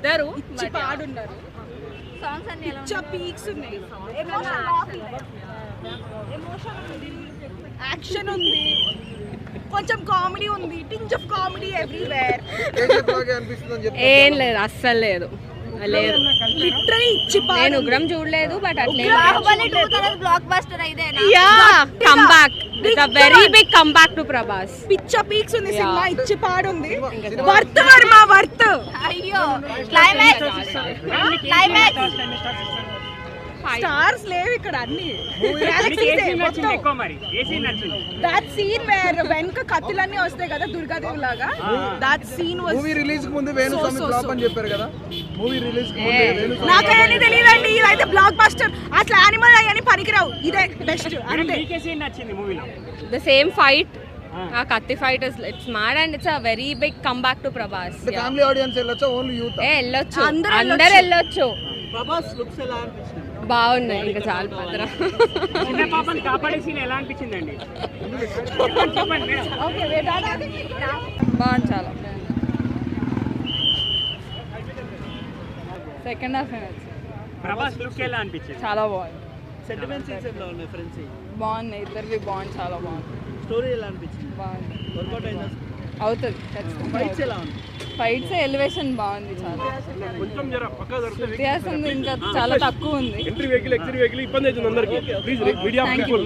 ఇద్దరు ఇచ్చి పాడున్నారు. సాంగ్స్ అన్ని ఎలా పీక్స్ ఉన్నాయి, ఎమోషన్ ఉంది, యాక్షన్ ఉంది, కొంచెం కామెడీ ఉంది, టింజ్ ఆఫ్ కామెడీ ఎవ్రీవేర్. ఏం లేదు, అస్సలు లేదు. లిటరలీ ఇచ్చి నేను ఉగ్రం చూడలేదు, బట్ అట్లే బాహుబలి 2 తర్వాత బ్లాక్ బస్టర్ ఇదేనా? Come back, it's a very big come back to Prabhas. పిచ్చ పీక్స్ ఉంది సినిమా, ఇచ్చి పాడుంది. వర్త్ వర్మ వర్త్. అయ్యో క్లైమాక్స్ స్టార్స్ లేవు ఇక్కడ, అన్ని దట్ సీన్ వేర్ వెనక కత్తులన్నీ వస్తాయి కదా దుర్గాదేవి లాగా. That scene was movie release కు ముందు వేణుస్వామి ఫ్లాప్ అని చెప్పారు కదా. మూవీ రిలీజ్ కు ముందు వేణుస్వామి నాకైతే తెలియదండి, ఇదైతే బ్లాక్ బస్టర్. అట్లా యానిమల్ అయ్యని పనికిరావు, ఇదే బెస్ట్. అంటే ద సేమ్ ఫైట్, ఆ కత్తి fight it's mad and it's a very big come back to Prabhas. Family audience వెళ్ళొచ్చా, ఓన్లీ యూత్? వెళ్ళొచ్చు, అందరు వెళ్ళొచ్చు. ప్రభాస్ లుక్స్ ఎలా అనిపించింది? బాగున్నాయి, ఇంకా చాలా పదరా. పాపని కాపాడే సీన్ ఎలా అనిపించిందండి? బాగుంది, చాలా సెకండ్ హాఫ్ ప్రభాస్ లుక్ ఎలా అనిపించింది? చాలా బాగుంది. సెంటిమెంట్ సీన్స్ ఎలా ఉన్నాయి ఫ్రెండ్స్? బాగున్నాయి, ఇద్దరివి బాగుంది, చాలా బాగుంది. స్టోరీ ఎలా అనిపించింది? బాగుంది, వర్కౌట్ అయిందా? అవుతుంది ఖచ్చితంగా. ఫైట్స్ ఎలా ఉంది? ఫైట్స్ ఎలివేషన్ బాగుంది, చాలా కొంచెం జర పక్క దొరుకుతుంది. వ్యత్యాసం ఇంకా చాలా తక్కువ ఉంది. ఎంట్రీ వెహికల్ ఎగ్జిట్ వెహికల్ ఇబ్బంది అవుతుంది అందరికి. Please media people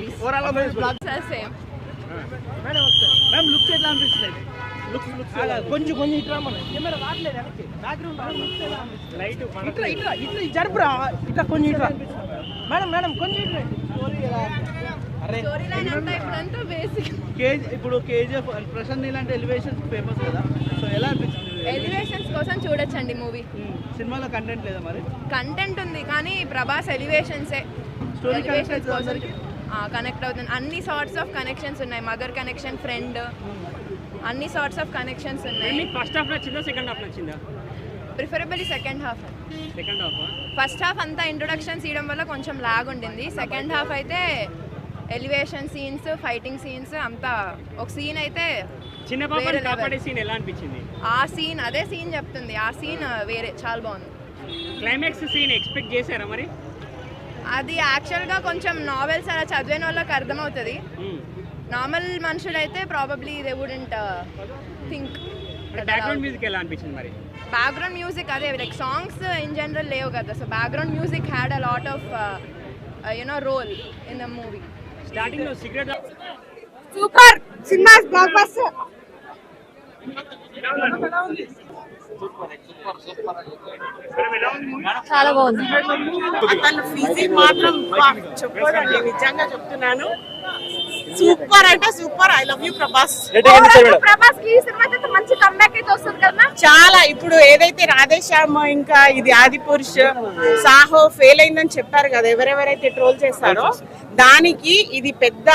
same madam ఒకసారి మ్యామ్ లుక్స్ ఎట్లా అనిపిస్తుంది? లుక్స్ కొంచెం కొంచెం ఇట్లా మన కెమెరా రాట్లేదు వెనక్కి, బ్యాక్గ్రౌండ్ లుక్స్ ఎలా అనిపిస్తుంది? లైట్ ఇట్లా ఇట్లా ఇట్లా జరుపురా, ఇట్లా కొంచెం ఇట్లా మేడం మేడం కొంచెం ఇట్లా. స్టోరీ ఎలా అనిపిస్తుంది? అరే ఇప్పుడు కేజీఎఫ్ ప్రశాంత్ నీల్ అంటే ఎలివేషన్స్ ఫేమస్ కదా, సో ఎలా అనిపించింది? ఎలివేషన్స్ కోసం చూడొచ్చండి మూవీ. సినిమాలో కంటెంట్ లేదా మరి? కంటెంట్ ఉంది కానీ ప్రభాస్ ఎలివేషన్సే. స్టోరీ కనెక్ట్ అవుతుంది, కనెక్ట్ అవుతుంది. అన్ని సార్ట్స్ ఆఫ్ కనెక్షన్స్ ఉన్నాయి, మదర్ కనెక్షన్, ఫ్రెండ్, అన్ని సార్ట్స్ ఆఫ్ కనెక్షన్స్ ఉన్నాయి. ఫస్ట్ హాఫ్ నచ్చిందా సెకండ్ హాఫ్ నచ్చిందా? Preferably second half. Second half. First half అంతా ఇంట్రొడక్షన్స్ ఇవ్వడం వల్ల కొంచెం లాగ్ ఉండింది. సెకండ్ హాఫ్ అయితే ఎలివేషన్ సీన్స్, ఫైటింగ్ సీన్స్ అంతా. ఒక సీన్ అయితే చిన్న పాపని కాపాడే సీన్ ఎలా అనిపించింది? ఆ సీన్ అదే సీన్ చెప్తుంది, ఆ సీన్ వేరే చాలా బాగుంది. క్లైమాక్స్ సీన్ ఎక్స్పెక్ట్ చేశారా మరి? అది యాక్చువల్గా కొంచెం నావెల్స్ అలా చదివిన వాళ్ళకి అర్థమవుతుంది. నార్మల్ మనుషులైతే probably they wouldn't think. Background music ఎలా అనిపించింది మరి? బ్యాక్గ్రౌండ్ మ్యూజిక్ అదే లైక్ సాంగ్స్ ఇన్ జనరల్ లేవు కదా, so background music had a lot of role in the movie. Starting లో సిగరెట్ సూపర్ సినిమా, బ్లాక్ బస్టర్. చాలా బాగుంది. అతను ఫిజిక్ మాత్రం చెప్పదండి, నిజంగా చెప్తున్నాను. సూపర్ అంటే super. I love you Prabhas. Prabhas కి ఈ సినిమా అయితే మంచి కమ్బ్యాక్ అయితే వస్తుంది కదా. చాలా ఇప్పుడు ఏదైతే రాధేశ్యామ్ ఇంకా ఇది ఆది పురుష్ సాహో ఫెయిల్ అయిందని చెప్పారు కదా ఎవరెవరైతే ట్రోల్ చేస్తారో, దానికి ఇది పెద్ద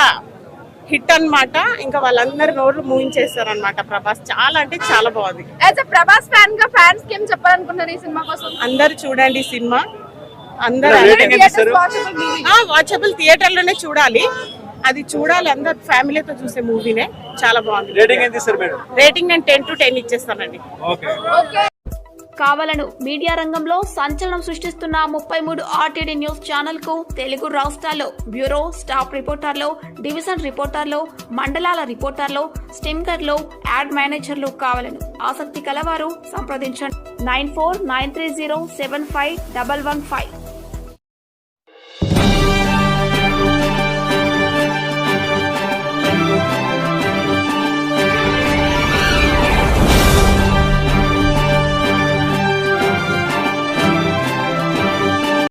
హిట్ అన్నమాట. ఇంకా వాళ్ళందరి నోట్లు మూయించేస్తారు అనమాట. ప్రభాస్ చాలా అంటే చాలా బాగుంది. యాజ్ ఎ ప్రభాస్ ఫ్యాన్ గా ఫ్యాన్స్ కి ఏం చెప్పాలనుకుంటున్నారు ఈ సినిమా కోసం? అందరు చూడండి సినిమా, అందరూ వాచబుల్ థియేటర్ లోనే చూడాలి. అది చూడాలి, అందరు ఫ్యామిలీతో చూసే మూవీనే. చాలా బాగుంది. రేటింగ్ ఎంత ఇస్తారు మేడం? రేటింగ్ నేను 10 to 10 ఇచ్చేస్తానండి. కావలను మీడియా రంగంలో సంచలనం సృష్టిస్తున్న 33 ఆర్టీడీ న్యూస్ ఛానల్ కు తెలుగు రాష్ట్రాల్లో బ్యూరో, స్టాఫ్ రిపోర్టర్లు, డివిజన్ రిపోర్టర్లు, మండలాల రిపోర్టర్లు, స్టింకర్లు, యాడ్ మేనేజర్లు కావాలను. ఆసక్తి కలవారు సంప్రదించండి 9493075115.